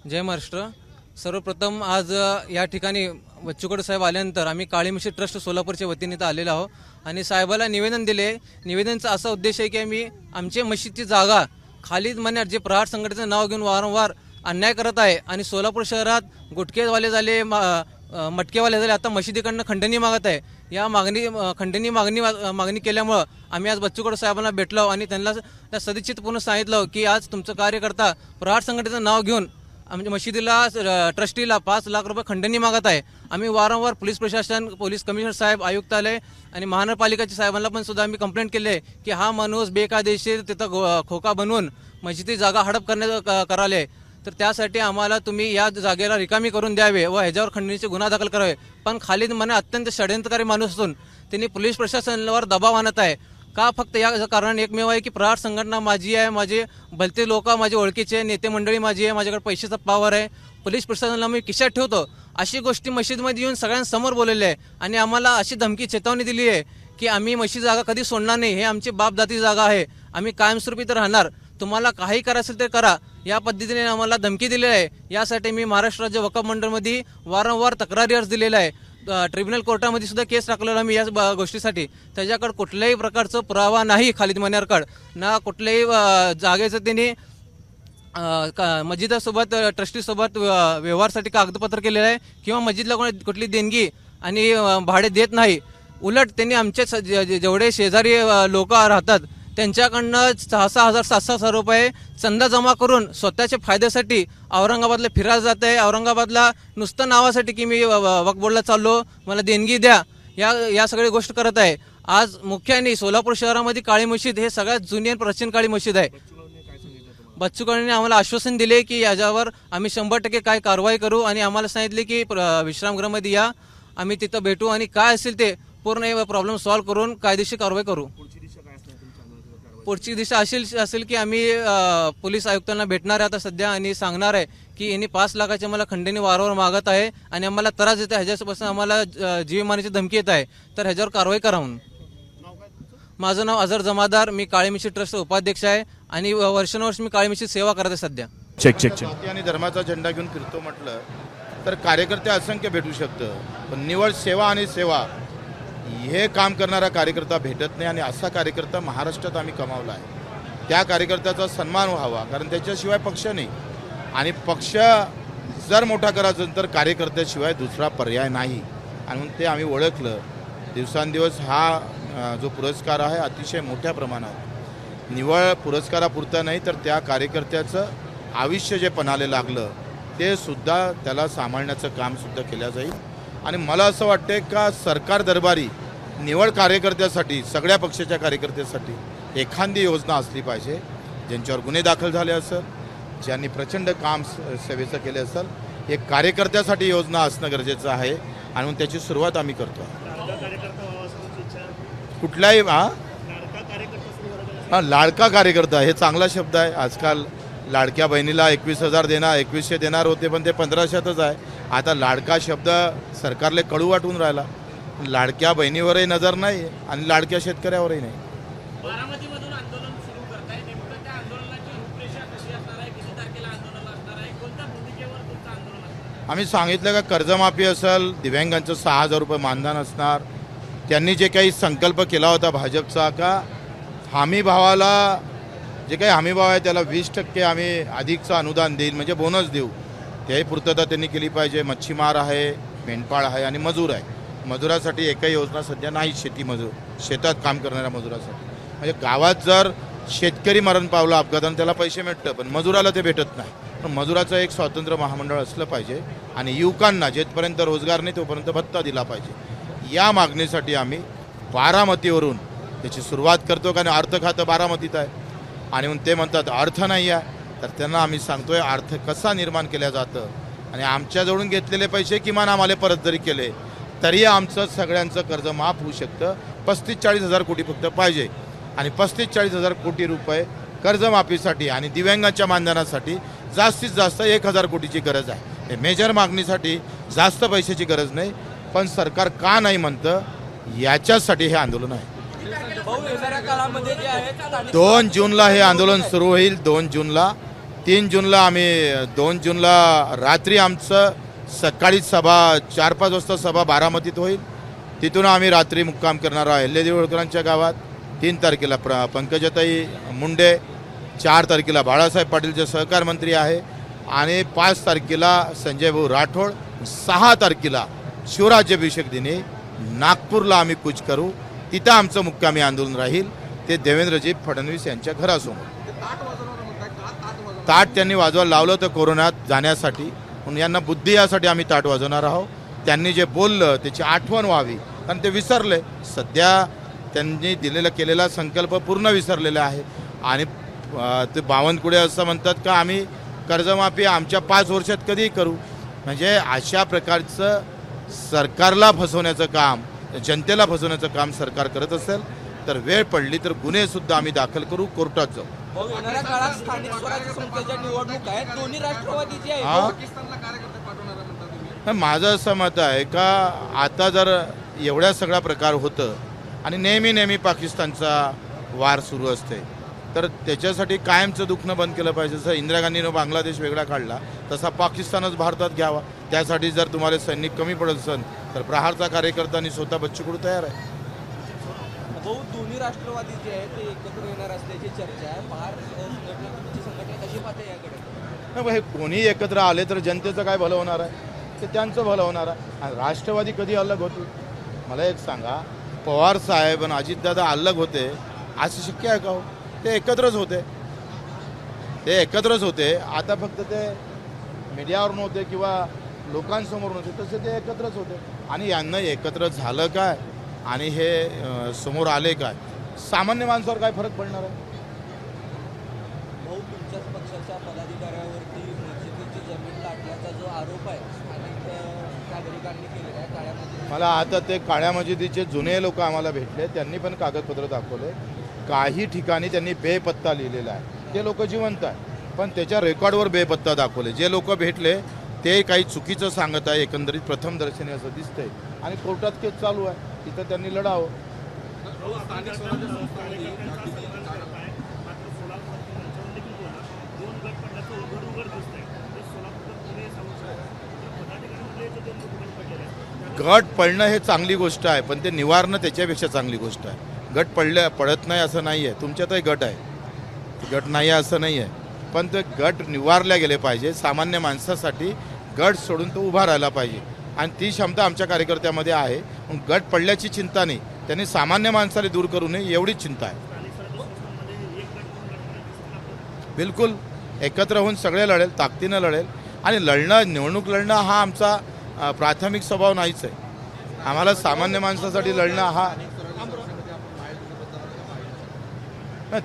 जय महाराष्ट्र। सर्वप्रथम आज या ठिकाणी बच्चू कडू साहेब आल्यानंतर आम्ही काळी मशीद ट्रस्ट सोलापूरच्या वतीने इथं आलेलो आहोत आणि साहेबाला निवेदन दिले। निवेदनाचा असा उद्देश आहे की आम्ही आमच्या मशीदची जागा खालिद मन्यार जे प्रहार संघटनेचं नाव घेऊन वारंवार अन्याय करत आहे आणि सोलापूर शहरात गुटखेवाले झाले, मटकेवाले झाले, आता मशिदीकडनं खंडणी मागत आहे। या खंडणी मागणी केल्यामुळं आम्ही आज बच्चू कडू साहेबांना भेटलो आणि त्यांना त्या सदिच्छितपूर्ण सांगितलं की आज तुमचं कार्यकर्ता प्रहार संघटनेचं नाव घेऊन आमच्या मशिदीला ट्रस्टीला 5 लाख रुपये खंडणी मागत आहे। आम्ही वारंवार पोलीस प्रशासन, पोलीस कमिशनर साहेब, आयुक्तालय आणि महानगरपालिकेच्या साहेबांना पण सुद्धा आम्ही कंप्लेंट केली आहे की हा माणूस बेकायदेशीर तिथं खोका बनवून मशिदी जागा हडप कराले, तर त्यासाठी आम्हाला तुम्ही या जागेला रिकामी करून द्यावे व ह्याच्यावर खंडणीचे गुन्हा दाखल करावे। पण खालिद मन्यार अत्यंत षड्यंत्रकारी माणूस असून त्यांनी पोलीस प्रशासनावर दबाव आणत आहे। का? फक्त या कारण एकमेव आहे की प्रहार संघटना माझी आहे, माझे भलते लोक माझे ओळखीचे, नेते मंडळी माझी आहे, माझ्याकडे पैशाचा पावर आहे, पोलीस प्रशासनाला मी खिशात ठेवतो, अशी गोष्टी मशीदमध्ये येऊन सगळ्यांसमोर बोललेले आहे आणि आम्हाला अशी धमकी चेतावणी दिली आहे की आम्ही मशीद जागा कधी सोडणार नाही, हे आमची बापदाती जागा आहे, आम्ही कायमस्वरूपी तर राहणार, तुम्हाला काही करायचं असेल ते करा, या पद्धतीने आम्हाला धमकी दिलेली आहे। यासाठी मी महाराष्ट्र राज्य वक्फ मंडळमध्ये वारंवार तक्रारी अर्ज दिलेला आहे। ट्रिब्युनल कोर्टामध्ये सुद्धा केस टाकलेला मी या गोष्टीसाठी। त्याच्याकडे कुठल्याही प्रकारचं पुरावा नाही खालिद मन्यारकडे, ना कुठल्याही जागेचं त्यांनी मस्जिदासोबत ट्रस्टीसोबत व्यवहारसाठी कागदपत्र केलेलं आहे किंवा मस्जिदला कुठली देणगी आणि भाडे देत नाही। उलट त्यांनी आमचे जेवढे शेजारी लोक राहतात त्यांच्याकडनं 6,000 7,000 रुपये चंदा जमा करून स्वतःच्या फायद्यासाठी औरंगाबादला फिरायला जात आहे। औरंगाबादला नुसतं नावासाठी की मी वक्फ बोर्डला चाललो, मला देणगी द्या, या सगळ्या गोष्ट करत आहे। आज मुख्याने सोलापूर शहरामध्ये काळी मशीद हे सगळ्यात जुनी आणि प्राचीन काळी मशीद आहे। बच्चू कडूंनी आम्हाला आश्वासन दिले की याच्यावर आम्ही 100% काय कारवाई करू आणि आम्हाला सांगितले की विश्रामगृहामध्ये या, आम्ही तिथं भेटू आणि काय असेल ते पूर्ण प्रॉब्लेम सॉल्व्ह करून कायदेशीर कारवाई करू। पुढची दिशा असेल की आम्ही पोलीस आयुक्तांना भेटणार आहे आता सध्या आणि सांगणार आहे की यांनी 5 लाखाची मला खंडणी वारंवार मागत आहे आणि आम्हाला त्रास देत आहे, ह्याच्यापासून आम्हाला जीवमानाची धमकी येत आहे, तर ह्याच्यावर कारवाई करा म्हणून। माझं नाव अझर जमादार, मी काळी मशीद ट्रस्ट उपाध्यक्ष आहे आणि वर्षानुवर्ष मी काळी मशीद सेवा करत आहे सध्या। जाती आणि धर्माचा झेंडा घेऊन फिरतो म्हटलं तर कार्यकर्ते असंख्य भेटू शकतं, पण निवड सेवा आणि सेवा हे काम करणारा कार्यकर्ता भेटत नाही आणि असा कार्यकर्ता महाराष्ट्रात आम्ही कमावला आहे। त्या कार्यकर्त्याचा सन्मान व्हावा, कारण त्याच्याशिवाय पक्ष नाही आणि पक्ष जर मोठा करायचा तर कार्यकर्त्याशिवाय दुसरा पर्याय नाही आणि म्हणून ते आम्ही ओळखलं। दिवसांदिवस हा जो पुरस्कार आहे अतिशय मोठ्या प्रमाणात निवळ पुरस्कारापुरता नाही तर त्या कार्यकर्त्याचं आयुष्य जे पणाला लागलं ते सुद्धा त्याला सांभाळण्याचं कामसुद्धा केलं जाईल। आणि मला असं वाटतं का सरकार दरबारी निवड कार्यकर्त्यासाठी, सगळ्या पक्षाच्या कार्यकर्त्यासाठी एखादी योजना असली पाहिजे। ज्यांच्यावर गुन्हे दाखल झाले असेल, ज्यांनी प्रचंड काम सेवेचं केले असेल, एक कार्यकर्त्यासाठी योजना असणं गरजेचं आहे आणि म्हणून त्याची सुरुवात आम्ही करतो। कुठलाही लाडका कार्यकर्ता हे चांगला शब्द आहे। आजकाल लाडक्या बहिणीला 21,000 देणार, 2100 देणार होते पण ते 1500च आहे। आता लाडका शब्द सरकारला कळू वाटून राहिला। लाडक्या बहिणीवरही नजर नाही आणि लाडक्या शेतकऱ्यावरही नाही। बारामतीमधून आंदोलन सुरू करताय, नेमकं त्या आंदोलनाची रूपरेषा कशी असणार आहे, किती तारखेला आंदोलन असणार आहे, कोणत्या भूमिकेवर तुमचं आंदोलन असणार? आम्ही सांगितलं का कर्जमाफी असेल, दिव्यांगांचं 6,000 रुपये मानधन असणार, त्यांनी जे काही संकल्प केला होता भाजपचा का हमी भावाला जे काही हमीभाव आहे त्याला 20% आम्ही अधिकचं अनुदान देईल, म्हणजे बोनस देऊ, त्याही पूर्तता त्यांनी केली पाहिजे। मच्छीमार आहे, मेंढपाळ आहे आणि मजूर आहे। मजुरासाठी एकही योजना सध्या नाही, शेतात काम करणाऱ्या मजुरासाठी। म्हणजे गावात जर शेतकरी मरण पावला अपघातानं त्याला पैसे मिळतं पण मजुराला ते भेटत नाही। पण मजुराचं एक स्वतंत्र महामंडळ असलं पाहिजे आणि युवकांना जेथपर्यंत रोजगार नाही तोपर्यंत भत्ता दिला पाहिजे। या मागणीसाठी आम्ही बारामतीवरून त्याची सुरुवात करतो, कारण अर्थ खातं बारामतीत आहे आणि ते म्हणतात अर्थ नाही आहे, तर त्यांना आम्ही सांगतोय अर्थ कसा निर्माण केला जातं आणि आमच्याजवळून घेतलेले पैसे किमान आम्हाला परत जरी केले तरी आमचं सगळ्यांचं कर्ज माफ होऊ शकतं। 35-40 हजार कोटी फक्त पाहिजे आणि 35-40 हजार कोटी रुपये कर्जमाफीसाठी आणि दिव्यांगांच्या मानधनासाठी जास्तीत जास्त 1,000 कोटीची गरज आहे। हे मेजर मागणीसाठी जास्त पैशाची गरज नाही, पण सरकार का नाही म्हणतं याच्यासाठी हे आंदोलन आहे। 2 जूनला हे आंदोलन सुरू होईल। 2 जूनला 3 जूनला आम्ही 2 जूनला रात्री आमचं सकाळी सभा 4-5 वाजता सभा बारामतीत होईल. तिथून आम्ही रात्री मुक्काम करणार आहोत अहिल्यादेवी होळकरांच्या गावात. 3 तारखेला पंकजाताई मुंडे, 4 तारखेला बाळासाहेब पाटील जे सहकार मंत्री आहे, आणि 5 तारखेला संजय भाऊ राठोड, 6 तारखेला शिवराज्याभिषेक दिनी नागपूरला आम्ही कूच करू. तिथं आमचं मुक्कामी आंदोलन राहील, ते देवेंद्रजी फडणवीस यांच्या घरासमोर. ताट त्यांनी वाजवायला लावलं तर कोरोनात जाण्यासाठी, म्हणून यांना बुद्धी यासाठी आम्ही ताट वाजवणार आहोत. त्यांनी जे बोललं त्याची आठवण व्हावी, कारण ते विसरले. सध्या त्यांनी दिलेला केलेला संकल्प पूर्ण विसरलेला आहे. आणि ते बावनकुळे असं म्हणतात का आम्ही कर्जमाफी आमच्या 5 वर्षात कधीही करू. म्हणजे अशा प्रकारचं सरकारला फसवण्याचं काम, जनतेला फसवण्याचं काम सरकार करत असेल तर वेळ पडली तर गुन्हेसुद्धा आम्ही दाखल करू, कोर्टात जाऊ. भाऊ, येणाऱ्या काळात स्थानिक स्वराज्य संस्थेच्या निवडणूक आहेत, दोन्ही राष्ट्रवादी जे हा? आहे पाकिस्तानला कार्यकर्ते पाठवणार म्हणता तुम्ही. माझं असं मत आहे का आता जर एवढ्या सगळा प्रकार होतं आणि नेहमी पाकिस्तानचा वार सुरू असते, तर त्याच्यासाठी कायमचं दुखणं बंद केलं पाहिजे. जसं इंदिरा गांधीनं बांगलादेश वेगळा काढला तसा पाकिस्तानच भारतात घ्यावा. त्यासाठी जर तुम्हाला सैनिक कमी पडत असेल तर प्रहारचा कार्यकर्ता आणि स्वतः बच्चू कडू तयार आहे. भाऊ, दोन्ही राष्ट्रवादी जे आहेत ते एकत्र येणार असल्याची चर्चा आहे. महार संघटना, तुमची संघटना कशी पाहते याकडे? हे कोणी एकत्र आले तर जनतेचं काय भलं होणार आहे, ते त्यांचं भलं होणार आहे. आणि राष्ट्रवादी कधी अलग होती? मला एक सांगा, पवार साहेब आणि अजितदादा अलग होते असं शक्य आहे का हो? ते एकत्रच होते. आता फक्त ते मीडियावर नव्हते किंवा लोकांसमोर नव्हते, तसे ते एकत्रच होते. आणि यांना एकत्र झालं काय आणि हे समोर आले काय, सामान्य माणसावर काय फरक पडणार आहे? भाऊ, तुमच्याच पक्षाच्या पदाधिकाऱ्यावरती मस्जिदीची जमीन लाटल्याचा जो आरोप आहे अनेक नागरिकांनी केलेला आहे काळ्यामध्ये. मला आता ते काळ्या मशिदीचे जुने लोक आम्हाला भेटले, त्यांनी पण कागदपत्र दाखवले. काही ठिकाणी त्यांनी बेपत्ता लिहिलेला आहे, ते लोक जिवंत आहे, पण त्याच्या रेकॉर्डवर बेपत्ता दाखवले. जे लोक भेटले ते काही चुकीचं सांगत आहे, एकंदरीत प्रथम दर्शनी असं दिसतंय. आणि कोर्टात केस चालू आहे, तिथं त्यांनी लढावं. गट पडणं हे चांगली गोष्ट आहे, पण ते निवारणं त्याच्यापेक्षा चांगली गोष्ट आहे. गट पडत नाही असं नाही आहे, तुमच्यातही गट आहे, गट नाही आहे असं नाही आहे, पण ते गट निवारल्या गेले पाहिजे. सामान्य माणसासाठी गट सोडून तो उभा राहायला पाहिजे, आणि ती क्षमता आमच्या कार्यकर्त्यामध्ये आहे. पण गट पडल्याची चिंता नाही, त्यांनी सामान्य माणसाला दूर करू नये एवढीच चिंता आहे. बिलकुल एकत्र होऊन सगळे लढेल, ताकदीनं लढेल. आणि निवडणूक लढणं हा आमचा प्राथमिक स्वभाव नाहीच आहे. आम्हाला सामान्य माणसासाठी लढणं हा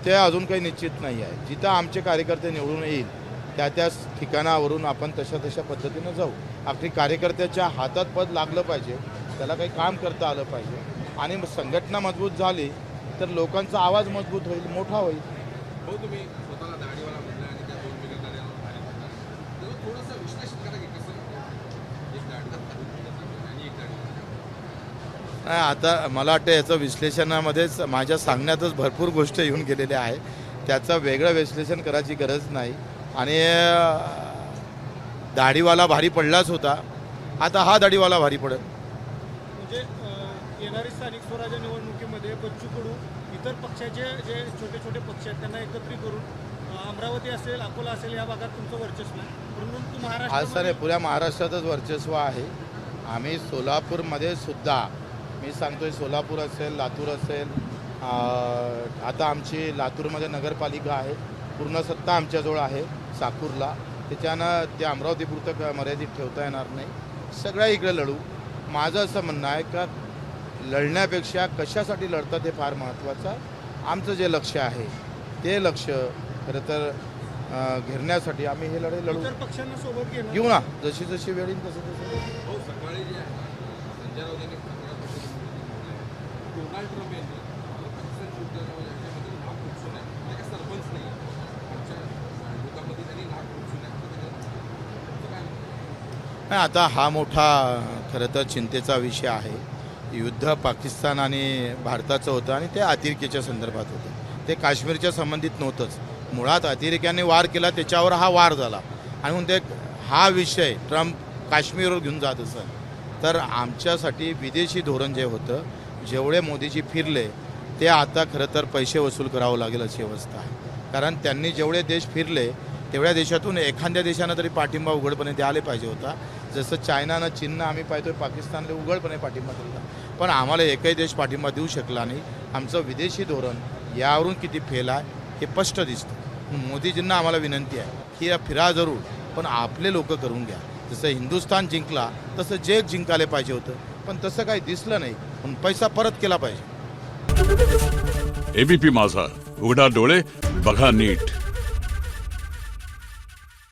ते अजून काही निश्चित नाही आहे. जिथं आमचे कार्यकर्ते निवडून येईल त्या ठिकाणावरून आपण तशा पद्धतीनं जाऊ. आपली कार्यकर्त्याच्या हातात पद लागलं पाहिजे, त्याला काही काम करता आलं पाहिजे. आणि संघटना मजबूत झाली तर लोकांचा आवाज मजबूत होईल, मोठा होईल. हो, तुम्ही स्वतःला दाढीवाला म्हटलं आणि त्या 2 मिनिट दाढीवाला भारी म्हणतात, त्याचं थोडंसं विश्लेषण करा की कसं एक दाढी आणि एक दाढी. नाही, आता मला वाटतं याचं विश्लेषणामध्येच माझ्या सांगण्यातच भरपूर गोष्ट येऊन गेलेल्या आहे. त्याचं वेगळं विश्लेषण करायची गरज नाही. आणि दाढीवाला भारी पडलाच होता, आता हा दाढीवाला भारी पडेल. म्हणजे येणारी स्थानिक स्वराज्य निवडणुकीमध्ये बच्चू कडू इतर पक्षाचे जे छोटे पक्ष आहेत त्यांना एकत्रित करून अमरावती असेल, अकोला असेल या भागात तुमचं वर्चस्व आहे. परंतु आज तर पुऱ्या महाराष्ट्रातच वर्चस्व आहे. आम्ही सोलापूरमध्ये सुद्धा, मी सांगतोय, सोलापूर असेल, लातूर असेल, आता आमची लातूरमध्ये नगरपालिका आहे, पूर्ण सत्ता आमच्याजवळ आहे साकूरला. त्याच्यानं ते अमरावतीपुरतं मर्यादित ठेवता येणार नाही. सगळ्या इकडे लढू. माझं असं म्हणणं आहे का लढण्यापेक्षा कशासाठी लढतात हे फार महत्त्वाचं आहे. आमचं जे लक्ष आहे ते लक्ष खरं तर घेरण्यासाठी आम्ही हे लढाई लढू. इतर पक्षांना सोबत घेऊ ना, जशी वेळ येईल तसं. हो, सकाळी जे आहे संजय राऊत यांनी डोनाल्ड ट्रम्प यांनी पाकिस्तान युद्ध याच्यामध्ये नाव पोचवलं आहे. म्हणजे काय सरपंच नाही आमच्या लोकांमध्ये त्यांनी नाव पोचवलं आहे. नाही, आता हा मोठा खरं तर चिंतेचा विषय आहे. युद्ध पाकिस्तान आणि भारताचं होतं आणि ते अतिरेकीच्या संदर्भात होतं. ते काश्मीरच्या संबंधित नव्हतंच. मुळात अतिरेक्यांनी वार केला त्याच्यावर हा वार झाला आणि म्हणून ते हा विषय ट्रम्प काश्मीरवर घेऊन जात असेल तर आमच्यासाठी विदेशी धोरण जे होतं जेवढे मोदीजी फिरले ते आता खरं तर पैसे वसूल करावं लागेल अशी अवस्था आहे. कारण त्यांनी जेवढे देश फिरले तेवढ्या देशातून एखाद्या देशानं तरी पाठिंबा उघडपणे द्यायला पाहिजे होता. जसं चायनानं चीननं आम्ही पाहतोय पाकिस्तानला उघडपणे पाठिंबा दिला पण आम्हाला एकही देश पाठिंबा देऊ शकला नाही. आमचं विदेशी धोरण यावरून किती फेल आहे हे स्पष्ट दिसतं. मोदीजींना आम्हाला विनंती आहे की फिरा जरूर पण आपले लोक करून घ्या. जसं हिंदुस्थान जिंकला तसं जग जिंकायला पाहिजे होतं पण तसं काही दिसलं नाही. पण पैसा परत केला पाहिजे. एबीपी माझा, उघडा डोळे बघा नीट.